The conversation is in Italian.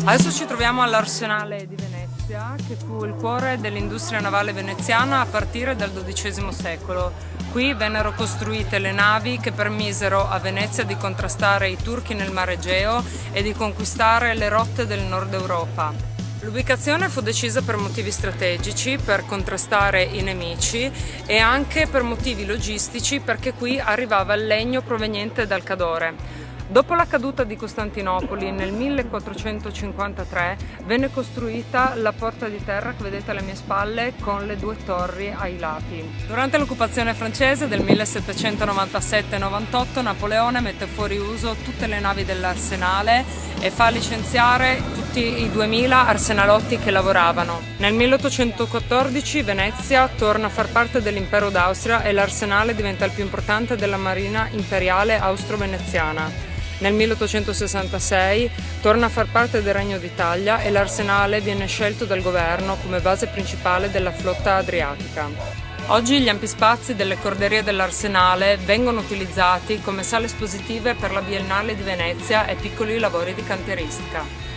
Adesso ci troviamo all'Arsenale di Venezia, che fu il cuore dell'industria navale veneziana a partire dal XII secolo. Qui vennero costruite le navi che permisero a Venezia di contrastare i turchi nel Mar Egeo e di conquistare le rotte del Nord Europa. L'ubicazione fu decisa per motivi strategici, per contrastare i nemici e anche per motivi logistici, perché qui arrivava il legno proveniente dal Cadore. Dopo la caduta di Costantinopoli nel 1453 venne costruita la porta di terra che vedete alle mie spalle con le due torri ai lati. Durante l'occupazione francese del 1797-98 Napoleone mette fuori uso tutte le navi dell'arsenale e fa licenziare tutti i 2000 arsenalotti che lavoravano. Nel 1814 Venezia torna a far parte dell'impero d'Austria e l'arsenale diventa il più importante della marina imperiale austro-veneziana. Nel 1866 torna a far parte del Regno d'Italia e l'arsenale viene scelto dal governo come base principale della flotta adriatica. Oggi gli ampi spazi delle corderie dell'arsenale vengono utilizzati come sale espositive per la Biennale di Venezia e piccoli lavori di cantieristica.